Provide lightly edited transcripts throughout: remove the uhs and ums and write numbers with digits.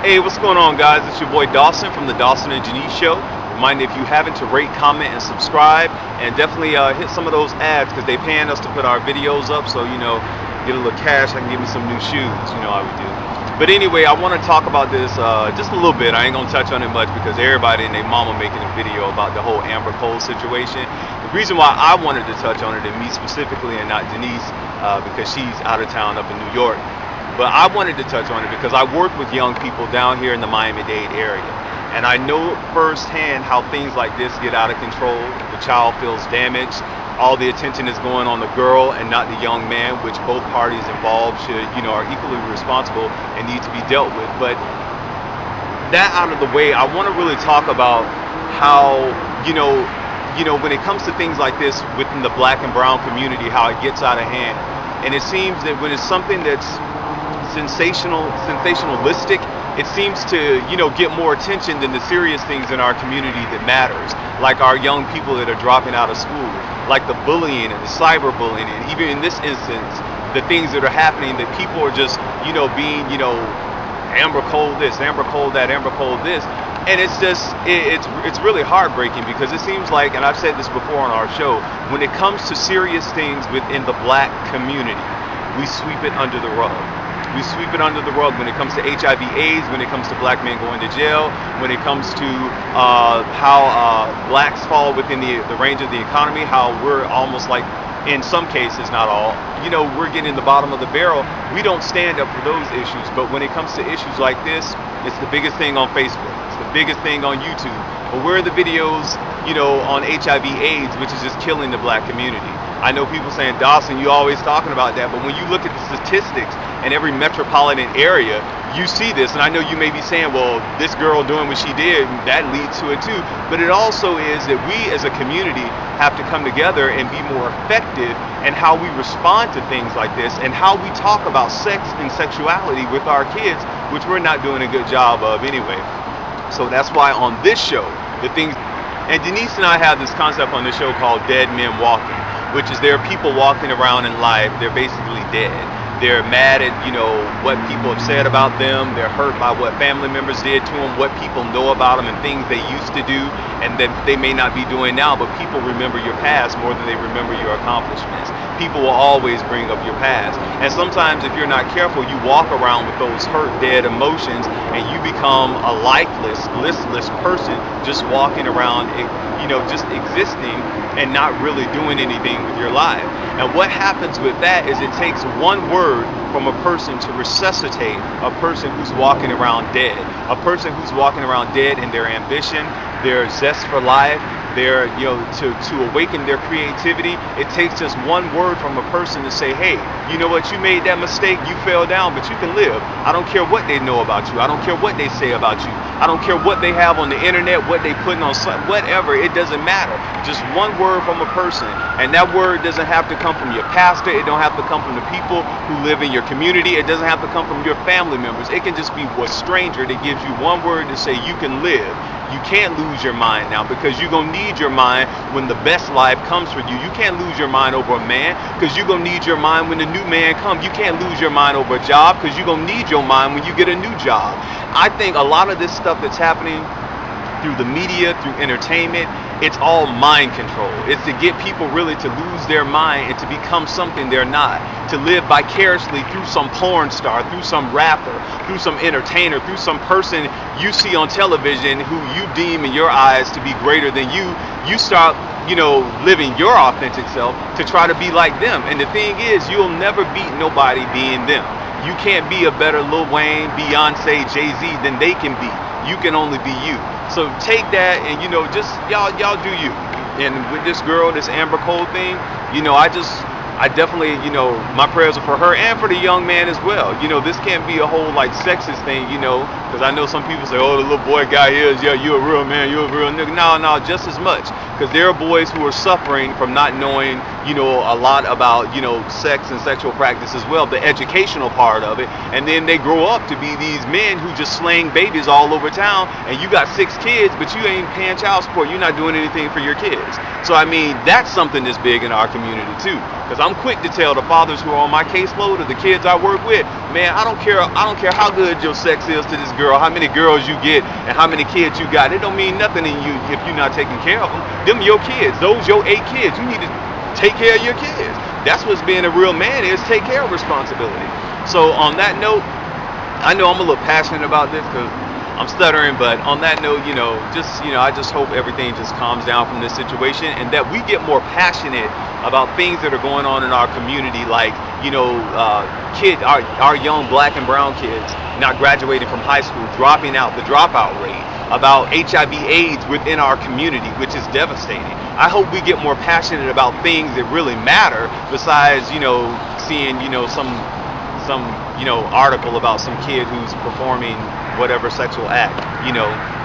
Hey, what's going on, guys? It's your boy Dawson from the Dawson and Denise Show. Remind you, if you haven't, to rate, comment, and subscribe, and definitely hit some of those ads because they paying us to put our videos up. So get a little cash. I can give me some new shoes. You know how we do. But anyway, I want to talk about this just a little bit. I ain't gonna touch on it much because everybody and their mama making a video about the whole Amber Cole situation. The reason why I wanted to touch on it, and me specifically, and not Denise, because she's out of town up in New York. But I wanted to touch on it because I work with young people down here in the Miami-Dade area. And I know firsthand how things like this get out of control. The child feels damaged. All the attention is going on the girl and not the young man, which both parties involved should, are equally responsible and need to be dealt with. But that out of the way, I want to really talk about how, when it comes to things like this within the black and brown community, how it gets out of hand. And it seems that when it's something that's sensationalistic, it seems to get more attention than the serious things in our community that matters, like our young people that are dropping out of school, like the bullying and the cyberbullying, and even in this instance the things that are happening, that people are just being Amber Cole this, Amber Cole that, Amber Cole this. And it's just it's really heartbreaking because it seems like, and I've said this before on our show, when it comes to serious things within the black community, we sweep it under the rug. We sweep it under the rug when it comes to HIV/AIDS, when it comes to black men going to jail, when it comes to how blacks fall within the range of the economy, how we're almost like, in some cases, not all, we're getting the bottom of the barrel. We don't stand up for those issues. But when it comes to issues like this, it's the biggest thing on Facebook. It's the biggest thing on YouTube. But where are the videos, on HIV/AIDS, which is just killing the black community? I know people saying, Dawson, you always talking about that, but when you look at the statistics in every metropolitan area, you see this. And I know you may be saying, well, this girl doing what she did, that leads to it too. But it also is that we as a community have to come together and be more effective in how we respond to things like this and how we talk about sex and sexuality with our kids, which we're not doing a good job of anyway. So that's why on this show, and Denise and I have this concept on this show called Dead Men Walking, which is there are people walking around in life, they're basically dead. They're mad at, what people have said about them. They're hurt by what family members did to them, what people know about them and things they used to do and that they may not be doing now. But people remember your past more than they remember your accomplishments. People will always bring up your past. And sometimes if you're not careful, you walk around with those hurt, dead emotions and you become a lifeless, listless person just walking around, just existing and not really doing anything with your life. And what happens with that is it takes one word from a person to resuscitate a person who's walking around dead. A person who's walking around dead in their ambition, their zest for life, their, to awaken their creativity. It takes just one word from a person to say, hey, you know what, you made that mistake, you fell down, but you can live. I don't care what they know about you. I don't care what they say about you. I don't care what they have on the internet, what they putting on, whatever, it doesn't matter. Just one word from a person. And that word doesn't have to come from your pastor. It don't have to come from the people who live in your community. It doesn't have to come from your family members. It can just be a stranger that gives you one word to say you can live. You can't lose your mind now because you're going to need your mind when the best life comes for you. You can't lose your mind over a man because you're going to need your mind when the new man comes. You can't lose your mind over a job because you're going to need your mind when you get a new job. I think a lot of this stuff that's happening through the media, through entertainment, it's all mind control. It's to get people really to lose their mind and to become something they're not. To live vicariously through some porn star, through some rapper, through some entertainer, through some person you see on television who you deem in your eyes to be greater than you. You start, living your authentic self to try to be like them. And the thing is, you'll never beat nobody being them. You can't be a better Lil Wayne, Beyonce, Jay-Z than they can be. You can only be you. So take that and, just y'all do you. And with this girl, this Amber Cole thing, I definitely, my prayers are for her and for the young man as well. This can't be a whole like sexist thing, because I know some people say, oh, the little boy guy here is, yeah, you a real man, you a real nigga. No, just as much. Because there are boys who are suffering from not knowing, a lot about, sex and sexual practice as well, the educational part of it. And then they grow up to be these men who just slang babies all over town. And you got 6 kids, but you ain't paying child support. You're not doing anything for your kids. So, I mean, that's something that's big in our community too. Because I'm quick to tell the fathers who are on my caseload or the kids I work with, man, I don't care how good your sex is to this girl, how many girls you get, and how many kids you got. It don't mean nothing in you if you're not taking care of them. Them your kids. Those your 8 kids. You need to take care of your kids. That's what's being a real man is, take care of responsibility. So on that note, I know I'm a little passionate about this because I'm stuttering, but on that note, I just hope everything just calms down from this situation and that we get more passionate about things that are going on in our community, like, our young black and brown kids not graduating from high school, dropping out, the dropout rate, about HIV/AIDS within our community, which is devastating. I hope we get more passionate about things that really matter besides, seeing, some article about some kid who's performing whatever sexual act.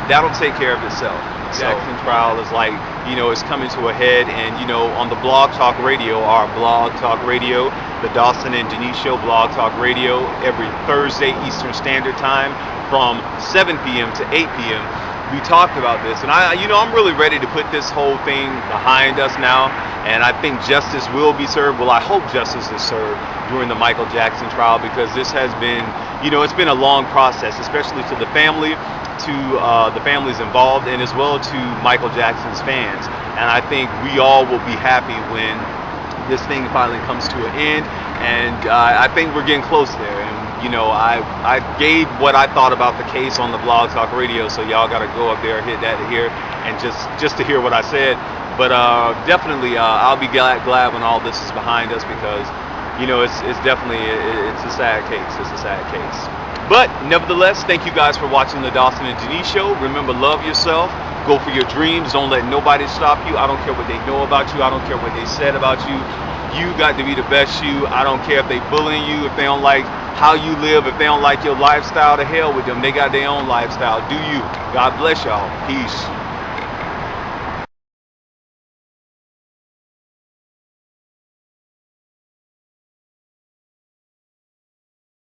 That'll take care of itself. Jackson trial is like, it's coming to a head, and on the Blog Talk Radio, our Blog Talk Radio, the Dawson and Denise Show Blog Talk Radio, every Thursday Eastern Standard Time from 7 p.m. to 8 p.m. We talked about this, and I'm really ready to put this whole thing behind us now, and I think justice will be served. Well, I hope justice is served during the Michael Jackson trial, because this has been, it's been a long process, especially to the family, to the families involved, and as well to Michael Jackson's fans. And I think we all will be happy when this thing finally comes to an end, and I think we're getting close there. And I gave what I thought about the case on the Blog Talk Radio, so y'all got to go up there, hit that here, and just to hear what I said. But definitely, I'll be glad when all this is behind us, because it's definitely it's a sad case. It's a sad case. But nevertheless, thank you guys for watching the Dawson and Denise Show. Remember, love yourself. Go for your dreams. Don't let nobody stop you. I don't care what they know about you. I don't care what they said about you. You got to be the best you. I don't care if they bullying you, if they don't like how you live, if they don't like your lifestyle, to hell with them. They got their own lifestyle. Do you. God bless y'all. Peace.